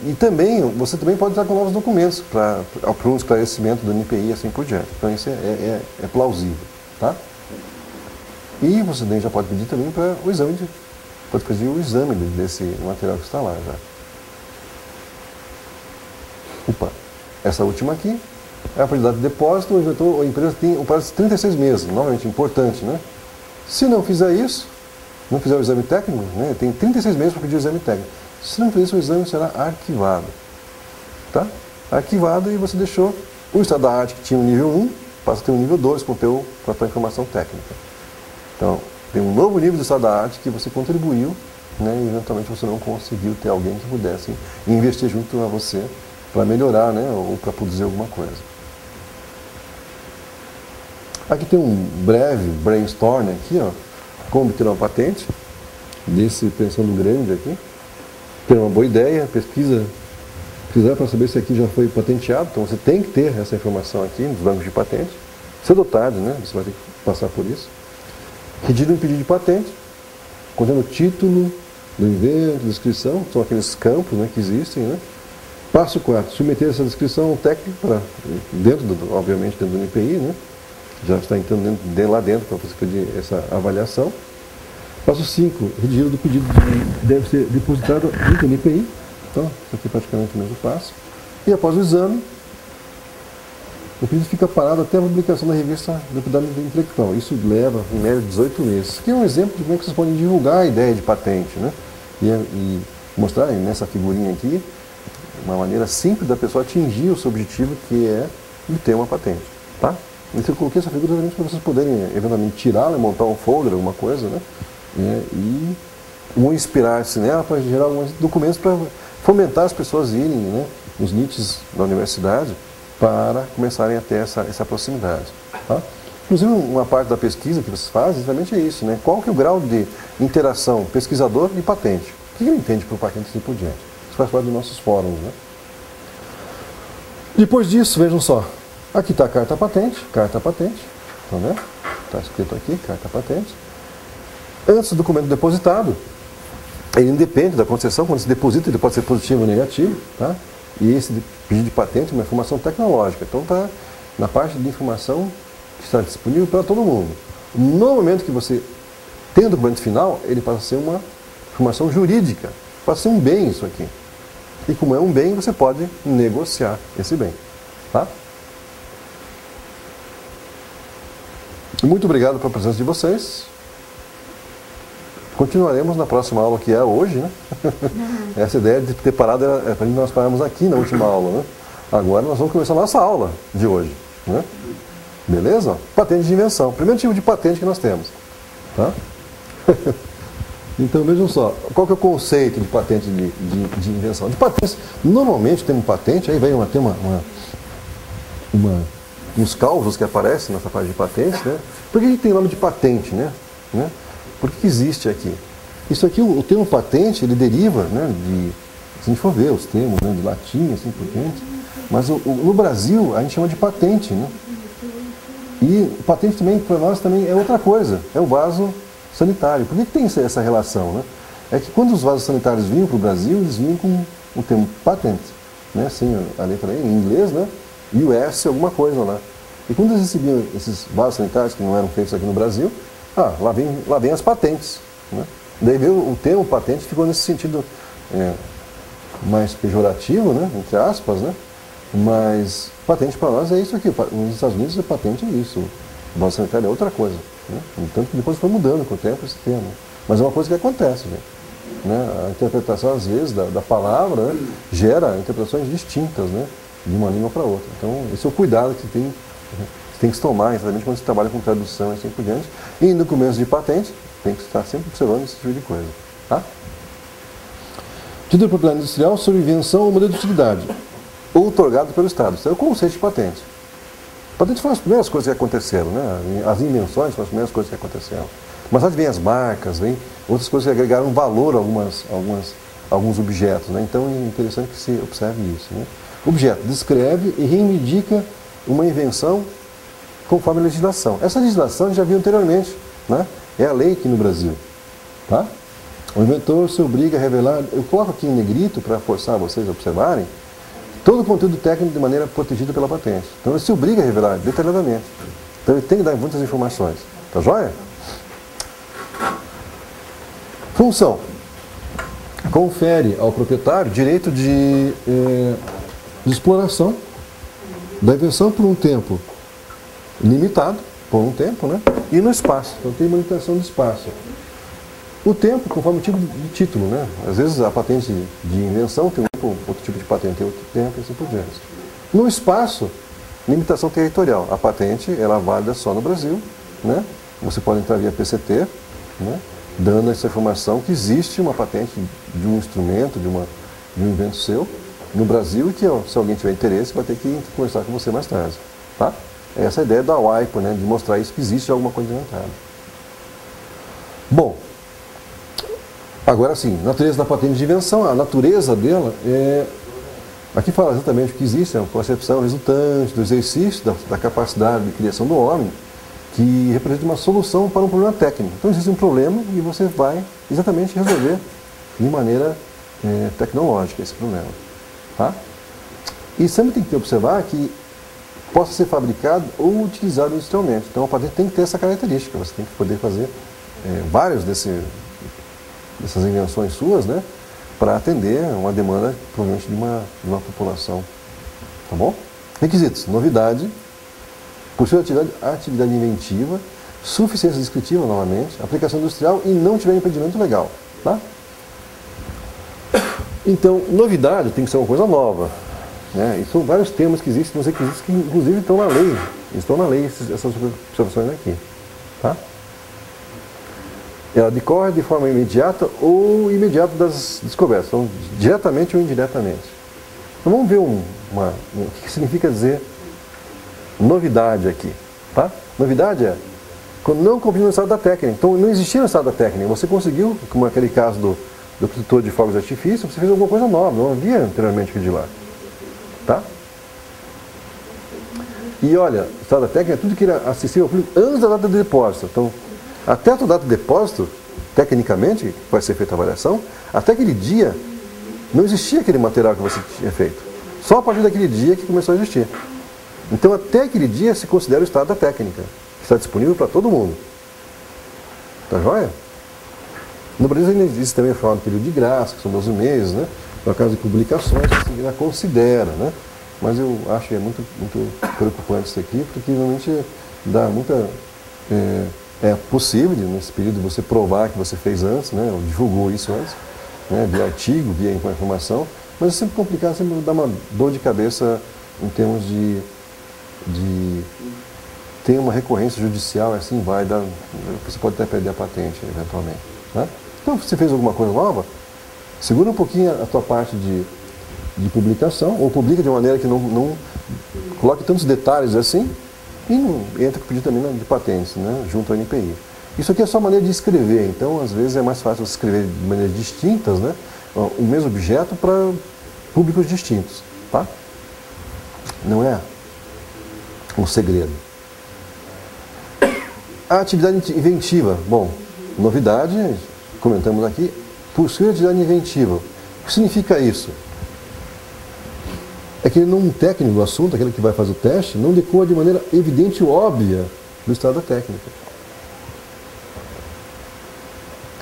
E também, você também pode estar com novos documentos para um esclarecimento do NPI e assim por diante. Então isso é plausível, tá? E você também já pode pedir também para o exame, pode pedir o exame desse material que está lá já. Opa, essa última aqui é a quantidade de depósito, o inventor ou a empresa tem um prazo de 36 meses, novamente importante, né? Se não fizer isso, não fizer o exame técnico, né, tem 36 meses para pedir o exame técnico. Se não fizer isso, o exame será arquivado. Tá? Arquivado e você deixou o estado da arte que tinha o nível 1, passa a ter o nível 2 com a tua informação técnica. Então, tem um novo nível de estado da arte que você contribuiu, né, e eventualmente você não conseguiu ter alguém que pudesse investir junto a você para melhorar, né, ou para produzir alguma coisa. Aqui tem um breve brainstorm aqui, ó, como obter uma patente, desse pensando grande aqui. Ter uma boa ideia, pesquisar para saber se aqui já foi patenteado, então você tem que ter essa informação aqui nos bancos de patente. Cedo ou tarde, né, você vai ter que passar por isso. Redigir um pedido de patente, contendo o título do invento, descrição, são aqueles campos, né, que existem, né. Passo 4, submeter essa descrição ao técnico, obviamente dentro do NPI, né, já está entrando lá dentro para você pedir essa avaliação. Passo 5, redigir do pedido deve ser depositado junto ao NPI. Então, isso aqui é praticamente o mesmo passo. E após o exame, o pedido fica parado até a publicação da revista da propriedade intelectual. Isso leva, em média, 18 meses. Que é um exemplo de como é que vocês podem divulgar a ideia de patente, né? E mostrar nessa figurinha aqui uma maneira simples da pessoa atingir o seu objetivo, que é de ter uma patente. Tá? Então, eu coloquei essa figura exatamente para vocês poderem, eventualmente, tirá-la, montar um folder, alguma coisa, né? E inspirar-se nela para gerar alguns documentos para fomentar as pessoas a irem, né, nos nichos da universidade para começarem a ter essa proximidade. Tá? Inclusive, uma parte da pesquisa que vocês fazem exatamente é isso, né? Qual que é o grau de interação pesquisador e patente? O que ele entende por patente e assim por diante? Isso faz parte dos nossos fóruns, né? Depois disso, vejam só, aqui está a carta patente, tá vendo? Está escrito aqui, carta patente. Antes do documento depositado, ele independe da concessão, quando se deposita ele pode ser positivo ou negativo, tá? E esse pedido de patente é uma informação tecnológica, então está na parte de informação que está disponível para todo mundo. No momento que você tem o documento final, ele passa a ser uma informação jurídica, passa a ser um bem isso aqui. E como é um bem, você pode negociar esse bem, tá? Muito obrigado pela presença de vocês. Continuaremos na próxima aula, que é hoje, né? Essa ideia de ter parado é para nós pararmos aqui na última aula, né? Agora nós vamos começar a nossa aula de hoje, né? Beleza? Patente de invenção. Primeiro tipo de patente que nós temos, tá? Então vejam só, qual que é o conceito de patente de invenção? De patentes, normalmente tem um patente, aí vem uns causos que aparecem nessa parte de patente, né? Por que a gente tem o nome de patente, né? Por que existe aqui? Isso aqui, o termo patente, ele deriva, né, se a gente for ver os termos, né, de latim, assim por diante, mas no Brasil a gente chama de patente, né? E patente também, para nós, também é outra coisa, é o vaso sanitário. Por que tem essa relação, né? É que quando os vasos sanitários vinham para o Brasil, eles vinham com o termo patente, né, sem a letra E, em inglês, né, US, alguma coisa lá. E quando eles recebiam esses vasos sanitários que não eram feitos aqui no Brasil, lá vem as patentes, né? Daí veio o termo patente, ficou nesse sentido mais pejorativo, né? Entre aspas, né? Mas patente para nós é isso aqui. Nos Estados Unidos a patente é isso. O vaso sanitário é outra coisa, né? Tanto que depois foi mudando com o tempo esse termo. Mas é uma coisa que acontece, gente, né? A interpretação, às vezes, da palavra, né, gera interpretações distintas, né, de uma língua para outra. Então, esse é o cuidado que tem que se tomar, exatamente quando você trabalha com tradução e assim por diante. E em documentos de patente, tem que estar sempre observando esse tipo de coisa. Tá? Título de propriedade industrial sobre invenção ou modelo de utilidade, outorgado pelo Estado. Isso é o conceito de patente. Patente foram as primeiras coisas que aconteceram, né? As invenções foram as primeiras coisas que aconteceram. Mas aí vem as marcas, vem outras coisas que agregaram valor a alguns objetos, né? Então é interessante que se observe isso, né? Objeto descreve e reivindica uma invenção conforme a legislação. Essa legislação a gente já viu anteriormente, né? É a lei aqui no Brasil, tá? O inventor se obriga a revelar, eu coloco aqui em negrito para forçar vocês a observarem, todo o conteúdo técnico de maneira protegida pela patente. Então ele se obriga a revelar detalhadamente. Então ele tem que dar muitas informações. Tá joia? Função. Confere ao proprietário direito de exploração da invenção por um tempo limitado, por um tempo, né? E no espaço. Então tem uma limitação de espaço. O tempo, conforme o tipo de título, né? Às vezes a patente de invenção tem outro tipo de patente, tem outro tempo e assim por diante. No espaço, limitação territorial. A patente, ela é válida só no Brasil, né? Você pode entrar via PCT, né? Dando essa informação que existe uma patente de um instrumento, de um invento seu, no Brasil, e que se alguém tiver interesse, vai ter que conversar com você mais tarde. Tá? Essa é a ideia da WIPO, né? De mostrar isso, que existe alguma coisa inventada. Bom, agora sim, natureza da patente de invenção, a natureza dela é... Aqui fala exatamente o que existe, é uma concepção resultante do exercício da capacidade de criação do homem, que representa uma solução para um problema técnico. Então existe um problema e você vai exatamente resolver de maneira tecnológica esse problema. Tá? E sempre tem que observar que possa ser fabricado ou utilizado industrialmente. Então a patente tem que ter essa característica, você tem que poder fazer várias dessas invenções suas, né, para atender uma demanda provavelmente de uma população. Tá bom? Requisitos: novidade, possui atividade inventiva, suficiência descritiva, novamente, aplicação industrial e não tiver impedimento legal. Tá? Então, novidade tem que ser uma coisa nova. Né? E são vários temas que existem nos requisitos que, inclusive, estão na lei. Estão na lei essas observações aqui. Tá? Ela decorre de forma imediata ou imediata das descobertas. Então, diretamente ou indiretamente. Então, vamos ver o que significa dizer novidade aqui, tá? Novidade é quando não compreende o estado da técnica. Então não existia no estado da técnica. Você conseguiu, como aquele caso do produtor de fogos de artifício, você fez alguma coisa nova, não havia anteriormente aquilo de lá, tá? E olha, o estado da técnica é tudo que era acessível ao público antes da data de depósito. Então, até a data de depósito, tecnicamente, que vai ser feita a avaliação, até aquele dia não existia aquele material que você tinha feito. Só a partir daquele dia que começou a existir. Então, até aquele dia se considera o estado da técnica, que está disponível para todo mundo. Tá joia? No Brasil ainda existe também a forma de período de graça, que são 12 meses, né? No caso de publicações, que ainda considera, né? Mas eu acho que é muito preocupante isso aqui, porque realmente dá muita... É possível, nesse período, você provar que você fez antes, né? Ou divulgou isso antes, né? Via artigo, via informação, mas é sempre complicado, sempre dá uma dor de cabeça em termos de ter uma recorrência judicial, assim vai dar, você pode até perder a patente eventualmente. Né? Então, se você fez alguma coisa nova, segura um pouquinho a tua parte de publicação, ou publica de maneira que não coloque tantos detalhes assim, e não entra com pedido também de patentes, né, junto ao NPI. Isso aqui é só maneira de escrever, então às vezes é mais fácil você escrever de maneiras distintas, né, o mesmo objeto para públicos distintos. Tá? Não é um segredo. A atividade inventiva. Bom, novidade, comentamos aqui, possui atividade inventiva. O que significa isso? É que um técnico do assunto, aquele que vai fazer o teste, não decoa de maneira evidente e óbvia do estado da técnica.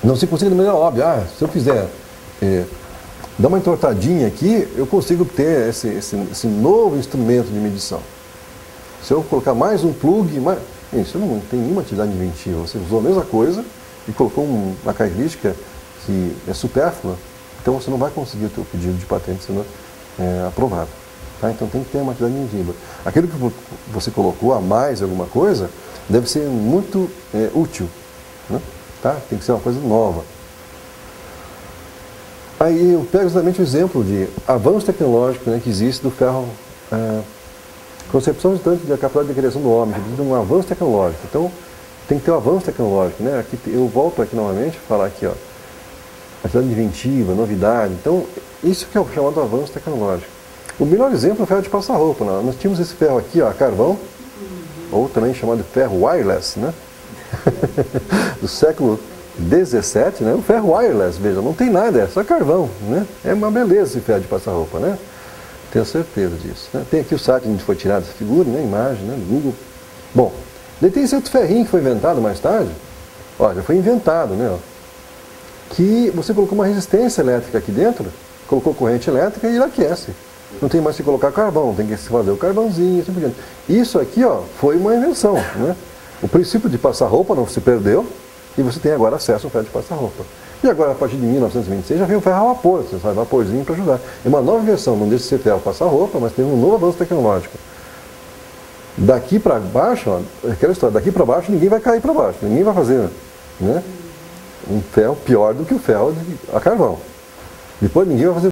Não se consegue de maneira óbvia. Se eu fizer dar uma entortadinha aqui, eu consigo ter esse novo instrumento de medição. Se eu colocar mais um plug, isso não tem nenhuma atividade inventiva. Você usou a mesma coisa e colocou uma característica que é supérflua, então você não vai conseguir o seu pedido de patente sendo aprovado. Tá? Então tem que ter uma atividade inventiva. Aquilo que você colocou a mais alguma coisa deve ser muito útil. Né? Tá? Tem que ser uma coisa nova. Aí eu pego exatamente o exemplo de avanço tecnológico, né, que existe do ferro, concepção distante da capacidade de criação do homem, que existe um avanço tecnológico. Então, tem que ter um avanço tecnológico. Né? Aqui, eu volto aqui novamente a falar aqui, ó, atividade inventiva, novidade. Então, isso que é o chamado avanço tecnológico. O melhor exemplo é o ferro de passar roupa. Né? Nós tínhamos esse ferro aqui, ó, a carvão, ou também chamado ferro wireless, né? Do século 17, né? O ferro wireless, veja, não tem nada, é só carvão, né? É uma beleza esse ferro de passar roupa, né? Tenho certeza disso, né? Tem aqui o site onde foi tirada essa figura, né? Imagem, né? Do Google. Bom, daí tem esse outro ferrinho que foi inventado mais tarde, ó, já foi inventado, né? Ó, que você colocou uma resistência elétrica aqui dentro, colocou corrente elétrica e ele aquece. Não tem mais que colocar carvão, tem que fazer o carvãozinho e assim por diante. Isso aqui, ó, foi uma invenção, né? O princípio de passar roupa não se perdeu e você tem agora acesso ao ferro de passar roupa. E agora, a partir de 1926, já veio o ferro a vapor, você sabe, vaporzinho para ajudar. É uma nova versão, não deixa de ser ferro passar roupa, mas tem um novo avanço tecnológico. Daqui para baixo, ó, aquela história, daqui para baixo ninguém vai cair para baixo, ninguém vai fazer, né, um ferro pior do que o ferro a carvão. Depois ninguém vai fazer